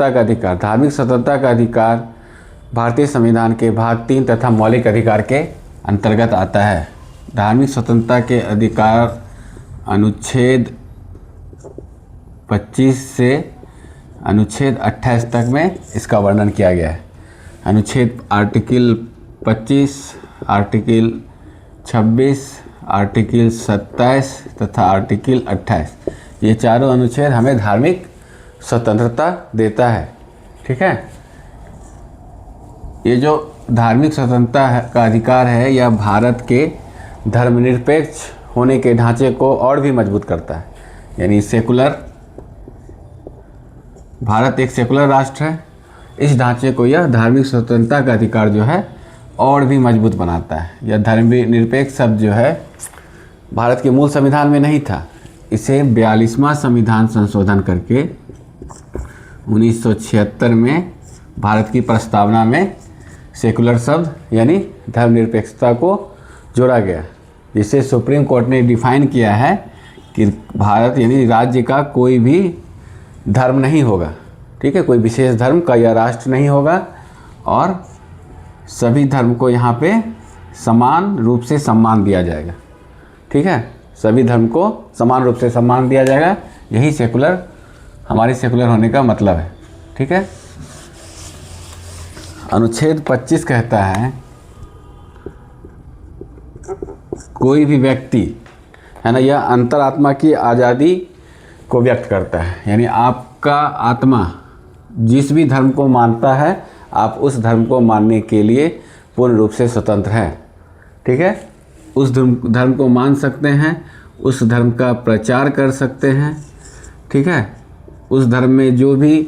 का अधिकार, धार्मिक स्वतंत्रता का अधिकार भारतीय संविधान के भाग 3 तथा मौलिक अधिकार के अंतर्गत आता है। धार्मिक स्वतंत्रता के अधिकार अनुच्छेद 25 से अनुच्छेद 28 तक में इसका वर्णन किया गया है। अनुच्छेद आर्टिकल 25, आर्टिकल 26, आर्टिकल 27 तथा आर्टिकल 28, ये चारों अनुच्छेद हमें धार्मिक स्वतंत्रता देता है। ठीक है, ये जो धार्मिक स्वतंत्रता का अधिकार है यह भारत के धर्मनिरपेक्ष होने के ढांचे को और भी मजबूत करता है। यानी सेकुलर, भारत एक सेकुलर राष्ट्र है, इस ढांचे को यह धार्मिक स्वतंत्रता का अधिकार जो है और भी मजबूत बनाता है। यह धर्मनिरपेक्ष शब्द जो है भारत के मूल संविधान में नहीं था, इसे 42वां संविधान संशोधन करके 1976 में भारत की प्रस्तावना में सेकुलर शब्द यानी धर्मनिरपेक्षता को जोड़ा गया, जिसे सुप्रीम कोर्ट ने डिफाइन किया है कि भारत यानी राज्य का कोई भी धर्म नहीं होगा। ठीक है, कोई विशेष धर्म का यह राष्ट्र नहीं होगा और सभी धर्म को यहाँ पे समान रूप से सम्मान दिया जाएगा। ठीक है, सभी धर्म को समान रूप से सम्मान दिया जाएगा, यही सेकुलर, हमारी सेकुलर होने का मतलब है। ठीक है, अनुच्छेद 25 कहता है कोई भी व्यक्ति, है ना, यह अंतरात्मा की आज़ादी को व्यक्त करता है। यानी आपका आत्मा जिस भी धर्म को मानता है आप उस धर्म को मानने के लिए पूर्ण रूप से स्वतंत्र हैं। ठीक है, उस धर्म को मान सकते हैं, उस धर्म का प्रचार कर सकते हैं। ठीक है, उस धर्म में जो भी,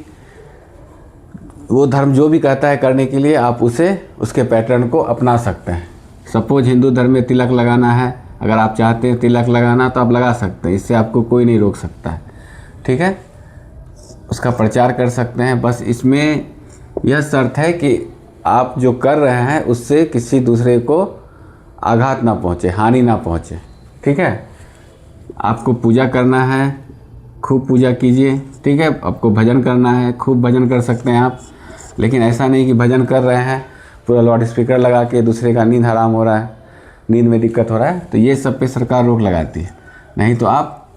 वो धर्म जो भी कहता है करने के लिए आप उसे, उसके पैटर्न को अपना सकते हैं। सपोज हिंदू धर्म में तिलक लगाना है, अगर आप चाहते हैं तिलक लगाना तो आप लगा सकते हैं, इससे आपको कोई नहीं रोक सकता है। ठीक है, उसका प्रचार कर सकते हैं। बस इसमें यह शर्त है कि आप जो कर रहे हैं उससे किसी दूसरे को आघात ना पहुँचे, हानि ना पहुँचे। ठीक है, आपको पूजा करना है, खूब पूजा कीजिए। ठीक है, आपको भजन करना है, खूब भजन कर सकते हैं आप, लेकिन ऐसा नहीं कि भजन कर रहे हैं पूरा लाउड स्पीकर लगा के दूसरे का नींद हराम हो रहा है, नींद में दिक्कत हो रहा है, तो ये सब पे सरकार रोक लगाती है। नहीं तो आप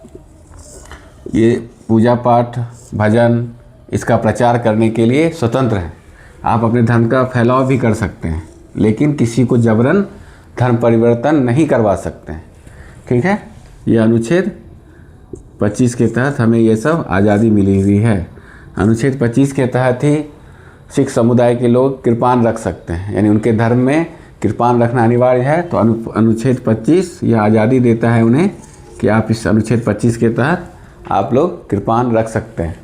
ये पूजा पाठ, भजन, इसका प्रचार करने के लिए स्वतंत्र हैं। आप अपने धर्म का फैलाव भी कर सकते हैं, लेकिन किसी को जबरन धर्म परिवर्तन नहीं करवा सकते हैं। ठीक है, ये अनुच्छेद 25 के तहत हमें ये सब आज़ादी मिली हुई है। अनुच्छेद 25 के तहत ही सिख समुदाय के लोग कृपान रख सकते हैं, यानी उनके धर्म में कृपान रखना अनिवार्य है। तो अनुच्छेद 25 यह आज़ादी देता है उन्हें कि आप इस अनुच्छेद 25 के तहत आप लोग कृपान रख सकते हैं।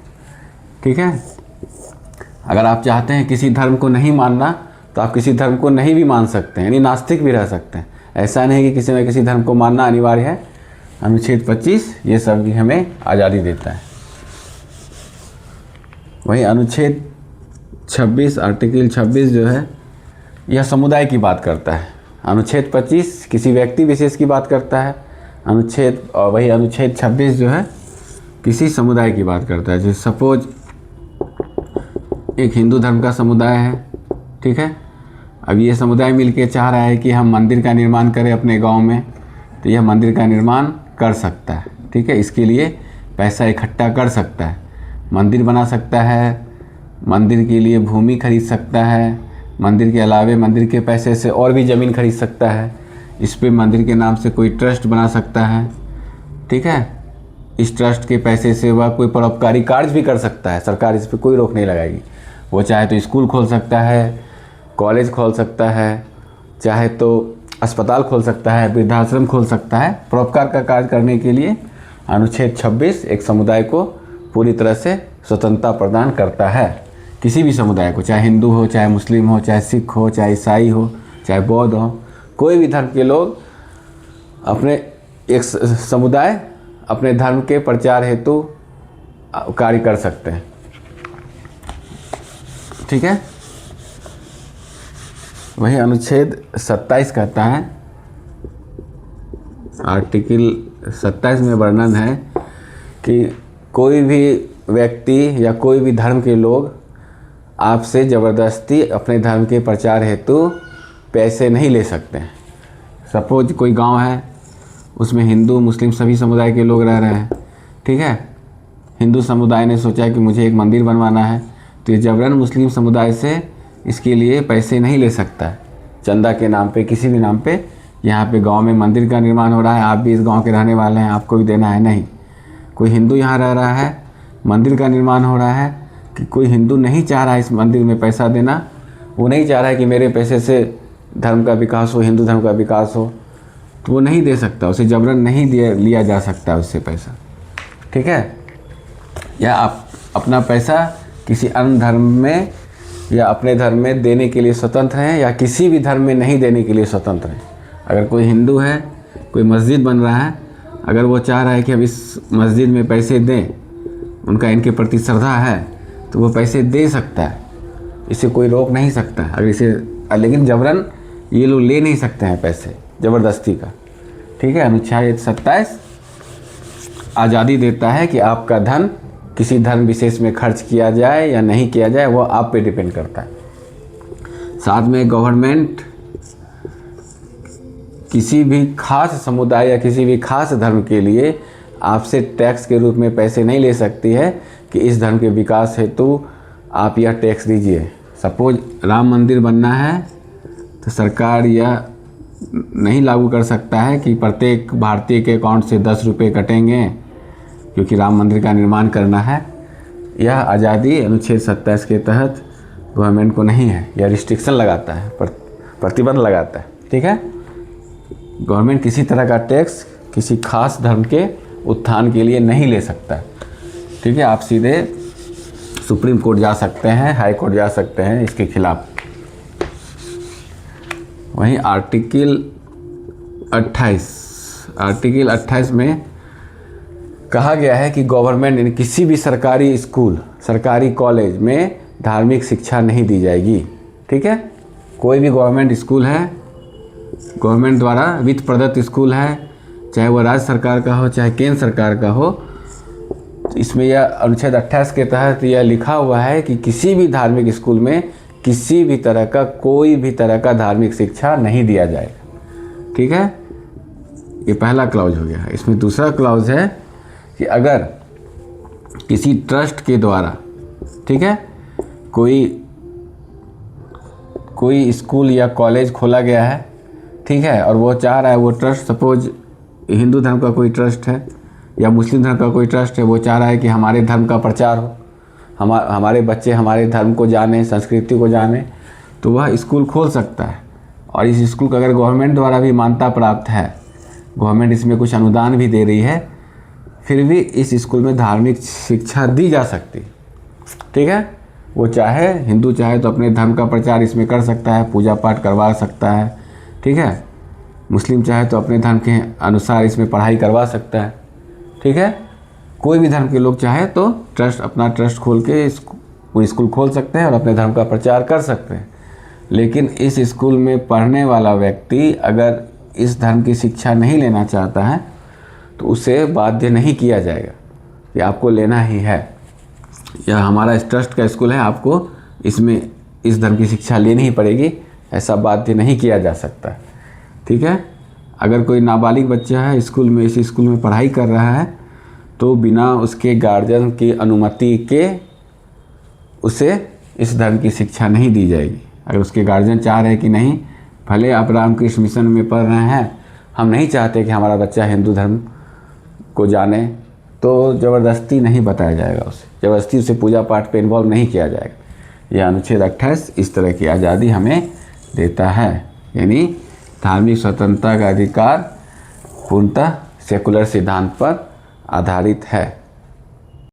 ठीक है, अगर आप चाहते हैं किसी धर्म को नहीं मानना तो आप किसी धर्म को नहीं भी मान सकते हैं, यानी नास्तिक भी रह सकते हैं। ऐसा नहीं कि किसी न किसी धर्म को मानना अनिवार्य है। अनुच्छेद 25 ये सब की हमें आज़ादी देता है। वही अनुच्छेद 26, आर्टिकल 26 जो है यह समुदाय की बात करता है। अनुच्छेद 25 किसी व्यक्ति विशेष की बात करता है, वही अनुच्छेद 26 जो है किसी समुदाय की बात करता है। जैसे सपोज एक हिंदू धर्म का समुदाय है। ठीक है, अब ये समुदाय मिलके चाह रहा है कि हम मंदिर का निर्माण करें अपने गांव में, तो यह मंदिर का निर्माण कर सकता है। ठीक है, इसके लिए पैसा इकट्ठा कर सकता है, मंदिर बना सकता है, मंदिर के लिए भूमि खरीद सकता है, मंदिर के अलावे मंदिर के पैसे से और भी ज़मीन खरीद सकता है, इस पे मंदिर के नाम से कोई ट्रस्ट बना सकता है। ठीक है, इस ट्रस्ट के पैसे से वह कोई परोपकारी कार्य भी कर सकता है, सरकार इस पर कोई रोक नहीं लगाएगी। वो चाहे तो स्कूल खोल सकता है, कॉलेज खोल सकता है, चाहे तो अस्पताल खोल सकता है, वृद्धाश्रम खोल सकता है। परोपकार का कार्य करने के लिए अनुच्छेद 26 एक समुदाय को पूरी तरह से स्वतंत्रता प्रदान करता है। किसी भी समुदाय को, चाहे हिंदू हो, चाहे मुस्लिम हो, चाहे सिख हो, चाहे ईसाई हो, चाहे बौद्ध हो, कोई भी धर्म के लोग अपने एक समुदाय अपने धर्म के प्रचार हेतु कार्य कर सकते हैं। ठीक है, वही अनुच्छेद 27 कहता है, आर्टिकल 27 में वर्णन है कि कोई भी व्यक्ति या कोई भी धर्म के लोग आपसे ज़बरदस्ती अपने धर्म के प्रचार हेतु पैसे नहीं ले सकते हैं। सपोज कोई गांव है, उसमें हिंदू मुस्लिम सभी समुदाय के लोग रह रहे हैं, ठीक है। हिंदू समुदाय ने सोचा कि मुझे एक मंदिर बनवाना है, तो ये जबरन मुस्लिम समुदाय से इसके लिए पैसे नहीं ले सकता है। चंदा के नाम पे, किसी भी नाम पे, यहाँ पे गांव में मंदिर का निर्माण हो रहा है, आप भी इस गांव के रहने वाले हैं, आपको भी देना है, नहीं। कोई हिंदू यहाँ रह रहा है, मंदिर का निर्माण हो रहा है, कि कोई हिंदू नहीं चाह रहा है इस मंदिर में पैसा देना, वो नहीं चाह रहा है कि मेरे पैसे से धर्म का विकास हो, हिंदू धर्म का विकास हो, तो वो नहीं दे सकता, उसे जबरन नहीं लिया जा सकता उससे पैसा, ठीक है। या आप अपना पैसा किसी अन्य धर्म में या अपने धर्म में देने के लिए स्वतंत्र हैं, या किसी भी धर्म में नहीं देने के लिए स्वतंत्र हैं। अगर कोई हिंदू है, कोई मस्जिद बन रहा है, अगर वो चाह रहा है कि हम इस मस्जिद में पैसे दें, उनका इनके प्रति श्रद्धा है, तो वो पैसे दे सकता है, इसे कोई रोक नहीं सकता है। अगर इसे, लेकिन जबरन ये लोग ले नहीं सकते हैं पैसे ज़बरदस्ती का, ठीक है। अनुच्छेद 27 आज़ादी देता है कि आपका धन किसी धर्म विशेष में खर्च किया जाए या नहीं किया जाए, वो आप पे डिपेंड करता है। साथ में गवर्नमेंट किसी भी खास समुदाय या किसी भी खास धर्म के लिए आपसे टैक्स के रूप में पैसे नहीं ले सकती है कि इस धर्म के विकास हेतु आप यह टैक्स दीजिए। सपोज राम मंदिर बनना है, तो सरकार यह नहीं लागू कर सकता है कि प्रत्येक भारतीय के अकाउंट से 10 रुपये कटेंगे क्योंकि राम मंदिर का निर्माण करना है। यह आज़ादी अनुच्छेद 27 के तहत गवर्नमेंट को नहीं है, यह रिस्ट्रिक्शन लगाता है, प्रतिबंध लगाता है, ठीक है। गवर्नमेंट किसी तरह का टैक्स किसी खास धर्म के उत्थान के लिए नहीं ले सकता, ठीक है। आप सीधे सुप्रीम कोर्ट जा सकते हैं, हाई कोर्ट जा सकते हैं इसके खिलाफ। वहीं आर्टिकल 28 में कहा गया है कि गवर्नमेंट किसी भी सरकारी स्कूल, सरकारी कॉलेज में धार्मिक शिक्षा नहीं दी जाएगी, ठीक है। कोई भी गवर्नमेंट स्कूल है, गवर्नमेंट द्वारा वित्त प्रदत्त स्कूल है, चाहे वो राज्य सरकार का हो चाहे केंद्र सरकार का हो, तो इसमें यह अनुच्छेद 28 के तहत यह लिखा हुआ है कि किसी भी धार्मिक स्कूल में किसी भी तरह का, कोई भी तरह का धार्मिक शिक्षा नहीं दिया जाएगा, ठीक है। ये पहला क्लॉज हो गया। इसमें दूसरा क्लॉज है कि अगर किसी ट्रस्ट के द्वारा, ठीक है, कोई स्कूल या कॉलेज खोला गया है, ठीक है, और वो चाह रहा है, वो ट्रस्ट सपोज हिंदू धर्म का कोई ट्रस्ट है या मुस्लिम धर्म का कोई ट्रस्ट है, वो चाह रहा है कि हमारे धर्म का प्रचार हो, हमारे बच्चे हमारे धर्म को जाने, संस्कृति को जाने, तो वह स्कूल खोल सकता है। और इस स्कूल का अगर गवर्नमेंट द्वारा भी मान्यता प्राप्त है, गवर्नमेंट इसमें कुछ अनुदान भी दे रही है, फिर भी इस स्कूल में धार्मिक शिक्षा दी जा सकती, ठीक है। वो चाहे हिंदू चाहे तो अपने धर्म का प्रचार इसमें कर सकता है, पूजा पाठ करवा सकता है, ठीक है। मुस्लिम चाहे तो अपने धर्म के अनुसार इसमें पढ़ाई करवा सकता है, ठीक है। कोई भी धर्म के लोग चाहे तो अपना ट्रस्ट खोल के वो स्कूल खोल सकते हैं और अपने धर्म का प्रचार कर सकते हैं। लेकिन इस स्कूल में पढ़ने वाला व्यक्ति अगर इस धर्म की शिक्षा नहीं लेना चाहता है तो उसे बाध्य नहीं किया जाएगा कि आपको लेना ही है, या हमारा इस ट्रस्ट का स्कूल है, आपको इसमें इस धर्म की शिक्षा लेनी ही पड़ेगी, ऐसा बाध्य नहीं किया जा सकता, ठीक है। अगर कोई नाबालिग बच्चा है स्कूल में, इस स्कूल में पढ़ाई कर रहा है, तो बिना उसके गार्जियन की अनुमति के उसे इस धर्म की शिक्षा नहीं दी जाएगी। अगर उसके गार्जियन चाह रहे हैं कि नहीं, भले आप रामकृष्ण मिशन में पढ़ रहे हैं, हम नहीं चाहते कि हमारा बच्चा हिंदू धर्म को जाने, तो ज़बरदस्ती नहीं बताया जाएगा उसे, ज़बरदस्ती उसे पूजा पाठ पे इन्वॉल्व नहीं किया जाएगा। यह अनुच्छेद 28 इस तरह की आज़ादी हमें देता है, यानी धार्मिक स्वतंत्रता का अधिकार पूर्णतः सेकुलर सिद्धांत पर आधारित है।